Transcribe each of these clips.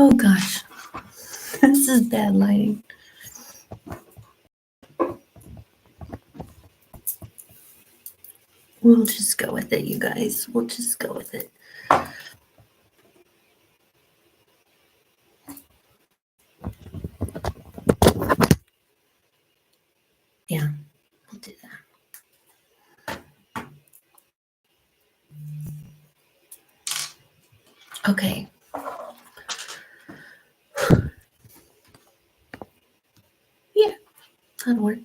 Oh gosh, this is bad lighting. We'll just go with it, you guys. We'll just go with it. Yeah, we'll do that. Okay. Yeah, that'll work.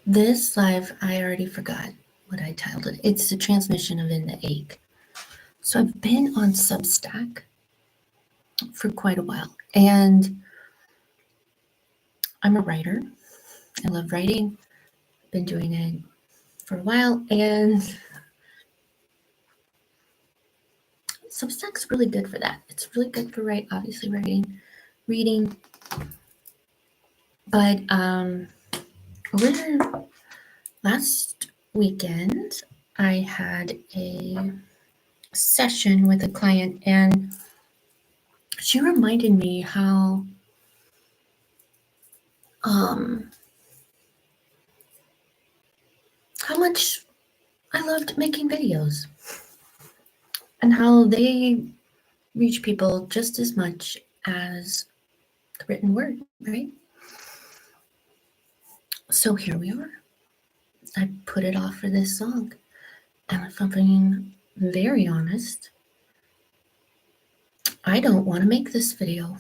This live, I already forgot what I titled it. It's the transmission of In the Ache. So I've been on Substack for quite a while, and I'm a writer. I love writing. I've been doing it for a while, and Substack's really good for that. It's really good for obviously reading. But over last weekend, I had a session with a client, and she reminded me how much I loved making videos and how they reach people just as much as the written word, right? So here we are. I put it off for this song. And if I'm being very honest, I don't want to make this video.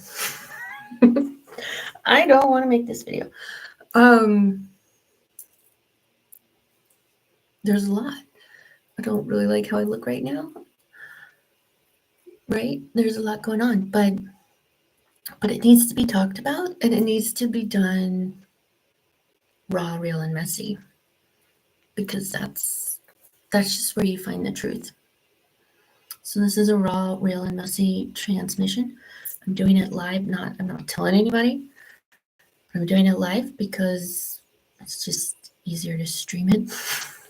I don't want to make this video. There's a lot. I don't really like how I look right now. Right? There's a lot going on, but it needs to be talked about, and it needs to be done raw, real, and messy, because that's just where you find the truth. So this is a raw, real, and messy transmission. I'm doing it live. I'm not telling anybody. I'm doing it live because it's just easier to stream it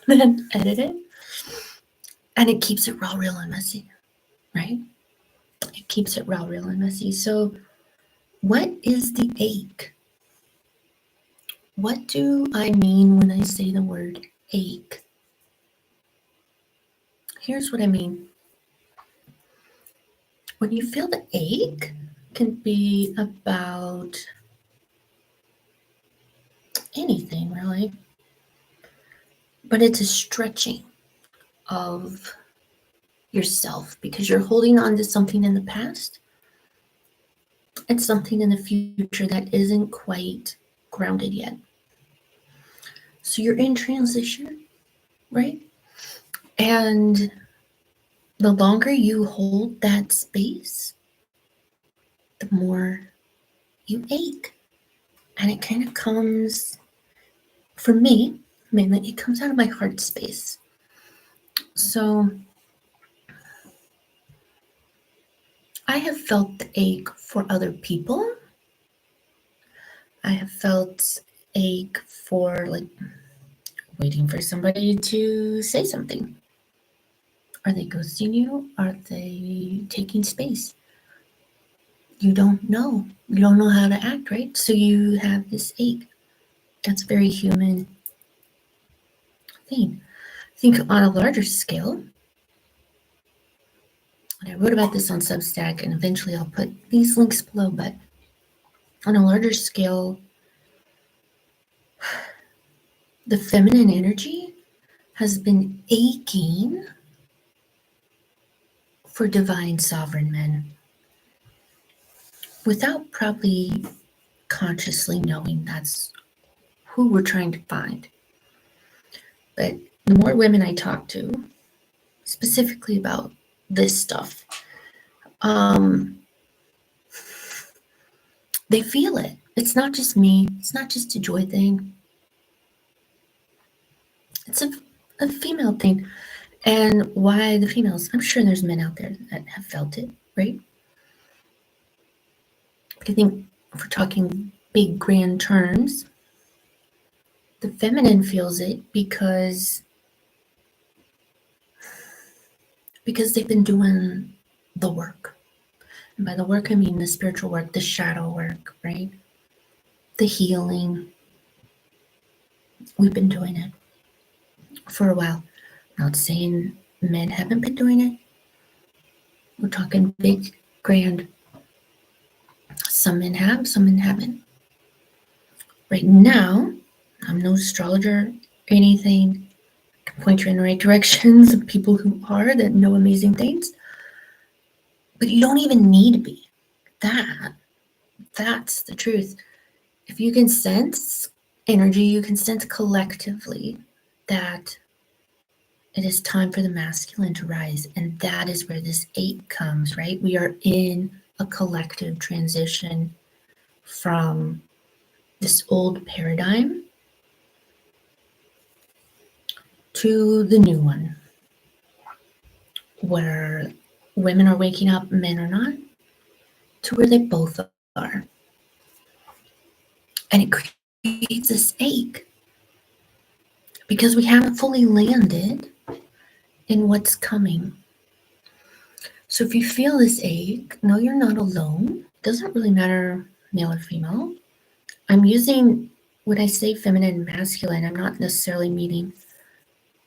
than edit it. And it keeps it raw, real, and messy, right? It keeps it raw, real, and messy. So what is the ache? What do I mean when I say the word ache? Here's what I mean. When you feel the ache, can be about anything, really. But it's a stretching of yourself because you're holding on to something in the past. It's something in the future that isn't quite grounded yet. So you're in transition, right? And the longer you hold that space, the more you ache. And it kind of comes, for me, mainly, it comes out of my heart space. So I have felt the ache for other people. I have felt ache for waiting for somebody to say something. Are they ghosting you? Are they taking space? You don't know. You don't know how to act, right? So you have this ache. That's a very human thing. I think on a larger scale, and I wrote about this on Substack, and eventually I'll put these links below, but on a larger scale, the feminine energy has been aching for divine sovereign men without probably consciously knowing that's who we're trying to find. But the more women I talk to, specifically about this stuff, they feel it. It's not just me. It's not just a joy thing. It's a female thing. And why the females? I'm sure there's men out there that have felt it, right? But I think if we're talking big, grand terms, the feminine feels it because they've been doing the work. And by the work, I mean the spiritual work, the shadow work, right? The healing. We've been doing it for a while. Not saying men haven't been doing it. We're talking big, grand. Some men have, some men haven't. Right now, I'm no astrologer or anything. I can point you in the right directions of people who are that know amazing things. But you don't even need to be. That's the truth. If you can sense energy, you can sense collectively that it is time for the masculine to rise. And that is where this 8 comes, right? We are in a collective transition from this old paradigm to the new one, where women are waking up, men are not, to where they both are. And it creates this ache because we haven't fully landed in what's coming. So if you feel this ache, know you're not alone. It doesn't really matter male or female. I'm using, when I say feminine and masculine, I'm not necessarily meaning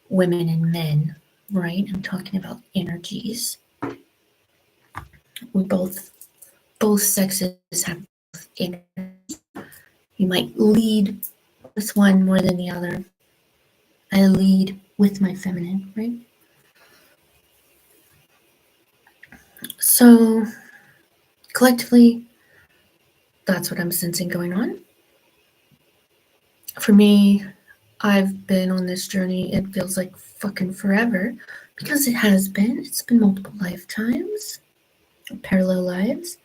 women and men, right? I'm talking about energies. We both sexes have both energies. You might lead with one more than the other. I lead with my feminine, right? So collectively, that's what I'm sensing going on. For me, I've been on this journey, it feels like fucking forever, because it has been. It's been multiple lifetimes, parallel lives.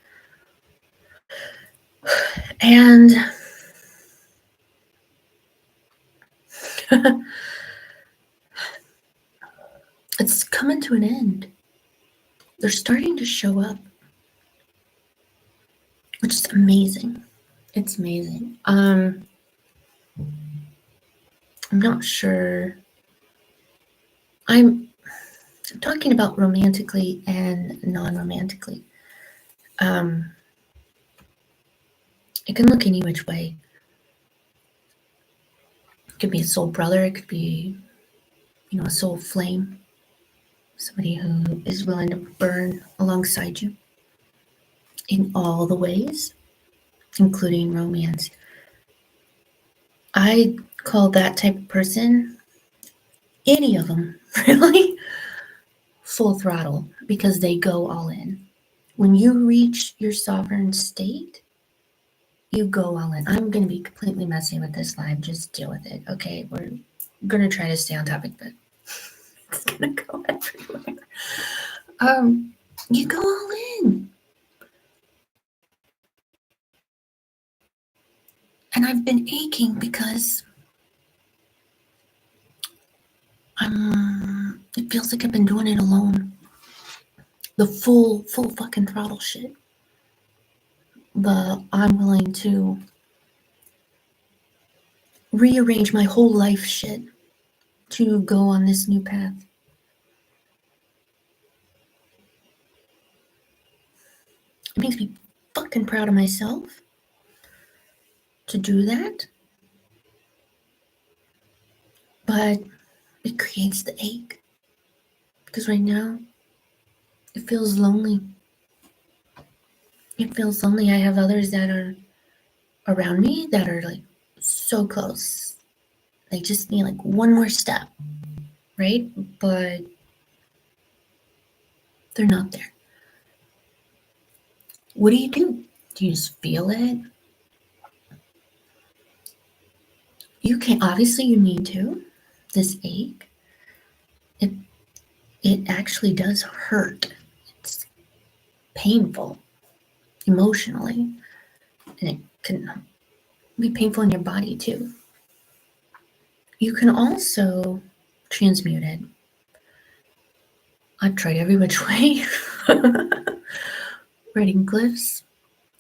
And it's coming to an end. They're starting to show up, which is amazing. It's amazing. I'm not sure. I'm talking about romantically and non-romantically. It can look any which way. It could be a soul brother. It could be, a soul flame. Somebody who is willing to burn alongside you in all the ways, including romance. I call that type of person, any of them, really, full throttle, because they go all in. When you reach your sovereign state, you go all in. I'm going to be completely messy with this live. Just deal with it, okay? We're going to try to stay on topic, but it's going to go everywhere. You go all in. And I've been aching because it feels like I've been doing it alone. The full fucking throttle shit. I'm willing to rearrange my whole life shit to go on this new path. It makes me fucking proud of myself to do that. But it creates the ache. Because right now, it feels lonely. It feels lonely. I have others that are around me that are like so close. They just need like one more step, right? But they're not there. What do? Do you just feel it? You can't, obviously you need to. This ache, it actually does hurt. It's painful emotionally, and it can be painful in your body too. You can also transmute it. I've tried every which way. Writing glyphs,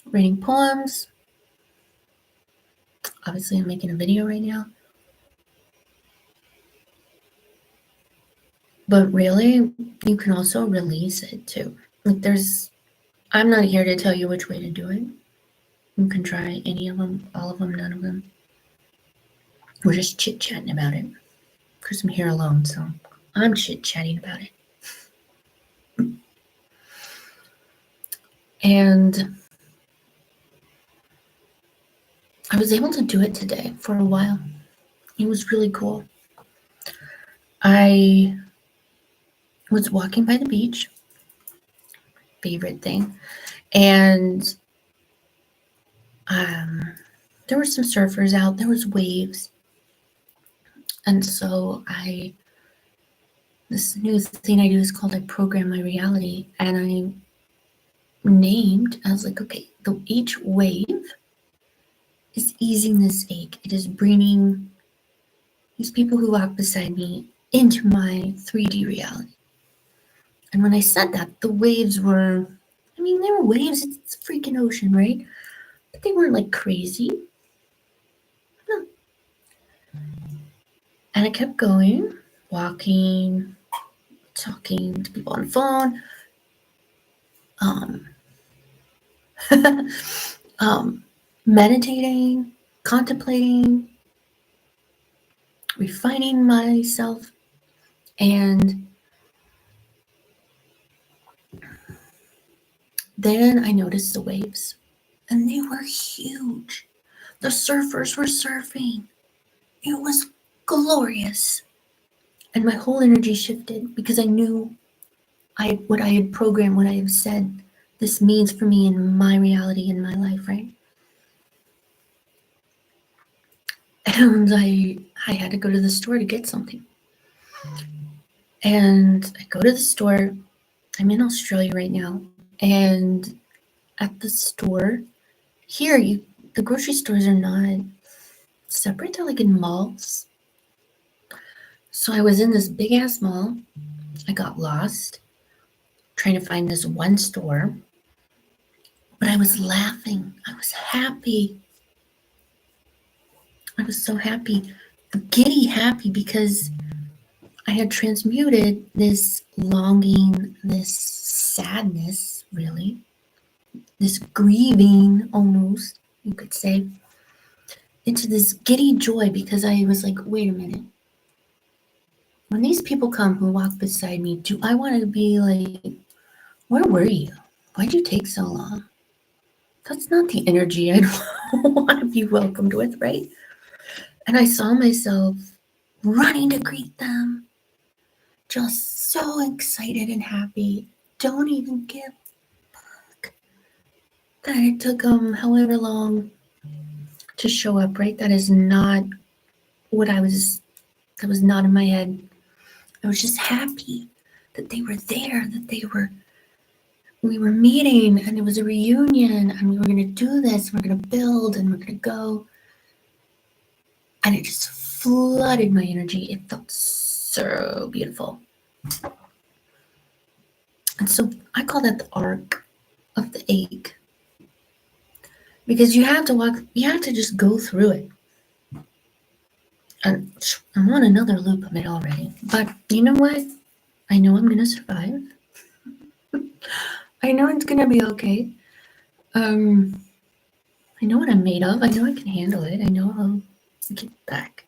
writing poems. Obviously, I'm making a video right now. But really, you can also release it too. Like I'm not here to tell you which way to do it. You can try any of them, all of them, none of them. We're just chit-chatting about it. Because I'm here alone, so I'm chit-chatting about it. And I was able to do it today for a while. It was really cool. I was walking by the beach, favorite thing, and there were some surfers out, there was waves. And so this new thing I do is called I program my reality, and I was like, okay, each wave is easing this ache. It is bringing these people who walk beside me into my 3D reality. And when I said that, the waves were, they were waves, it's a freaking ocean, right? But they weren't like crazy. No. And I kept going, walking, talking to people on the phone, meditating, contemplating, refining myself, and then I noticed the waves, and they were huge. The surfers were surfing. It was glorious. And my whole energy shifted because I knew what I had programmed, what I have said this means for me in my reality, in my life, right? And I had to go to the store to get something. And I go to the store. I'm in Australia right now. And at the store, here, the grocery stores are not separate. They're like in malls. So I was in this big ass mall. I got lost trying to find this one store. But I was laughing. I was happy. I was so happy, giddy happy, because I had transmuted this longing, this sadness, really, this grieving almost, you could say, into this giddy joy, because I was like, wait a minute. When these people come who walk beside me, do I want to be like, where were you? Why'd you take so long? That's not the energy I want to be welcomed with, right? And I saw myself running to greet them, just so excited and happy. Don't even give a fuck that it took them however long to show up, right? That is not that was not in my head. I was just happy that they were there, that we were meeting, and it was a reunion, and we were going to do this, we're going to build, and we're going to go. And it just flooded my energy. It felt so beautiful. And so I call that the arc of the ache. Because you have to just go through it. And I'm on another loop of it already. But you know what? I know I'm going to survive. I know it's going to be okay. I know what I'm made of. I know I can handle it. I know I'll get back.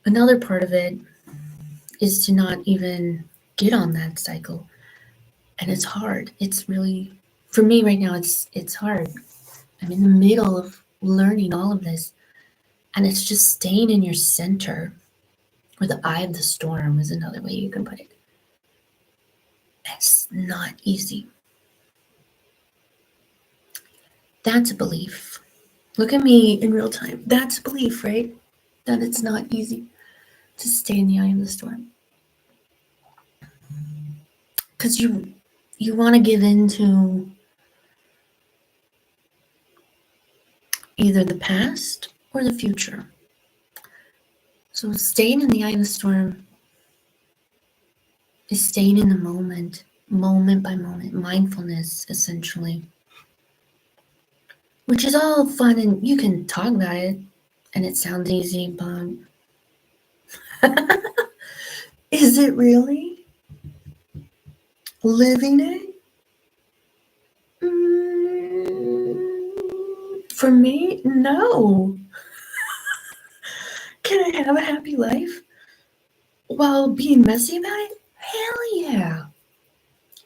Another part of it is to not even get on that cycle. And it's hard. It's really, for me right now, it's hard. I'm in the middle of learning all of this. And it's just staying in your center, or the eye of the storm is another way you can put it. It's not easy. That's a belief. Look at me in real time. That's a belief, right? That it's not easy to stay in the eye of the storm. Because you want to give in to either the past or the future. So staying in the eye of the storm is staying in the moment by moment, mindfulness, essentially. Which is all fun, and you can talk about it, and it sounds easy, but is it really? living it? For me, no. Can I have a happy life while being messy about it? Hell yeah.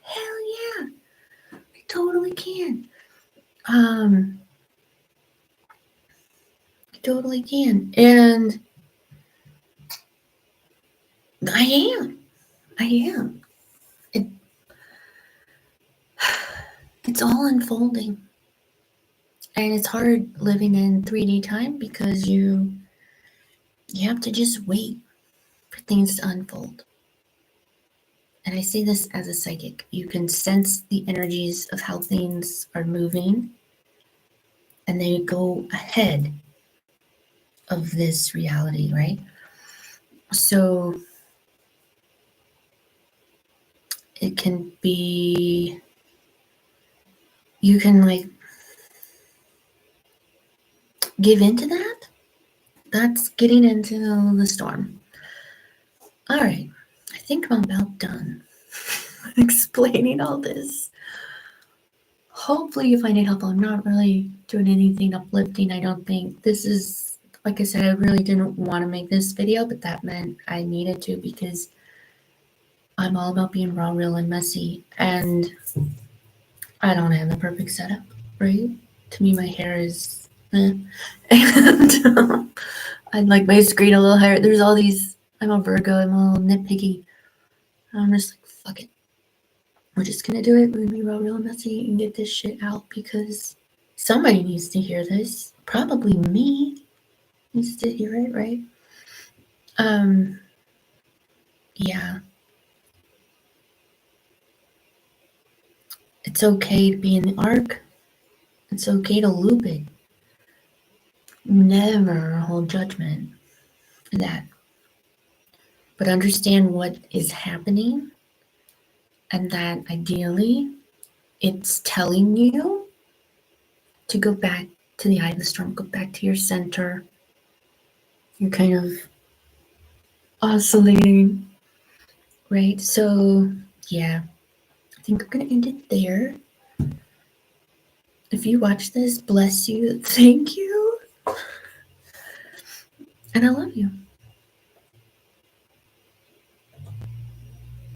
Hell yeah. I totally can. I totally can. And I am. I am. It, it's all unfolding. And it's hard living in 3D time because you have to just wait for things to unfold. And I say this as a psychic. You can sense the energies of how things are moving, and they go ahead of this reality, right? So it can be, you can like give into that. That's getting into the storm. All right, I think I'm about done explaining all this. Hopefully you find it helpful. I'm not really doing anything uplifting. I don't think this is, like I said, I really didn't want to make this video, but that meant I needed to because I'm all about being raw, real, and messy. And I don't have the perfect setup, right? To me, my hair is and I'd like my screen a little higher. There's all these, I'm a Virgo, I'm a little nitpicky. I'm just like, fuck it. We're just gonna do it. We're gonna be raw, real, and messy and get this shit out because somebody needs to hear this. Probably me needs to hear it, right? Yeah. It's okay to be in the arc. It's okay to loop it. Never hold judgment for that. But understand what is happening and that ideally it's telling you to go back to the eye of the storm, go back to your center. You're kind of oscillating, right? So, yeah, I think I'm going to end it there. If you watch this, bless you. Thank you. And I love you.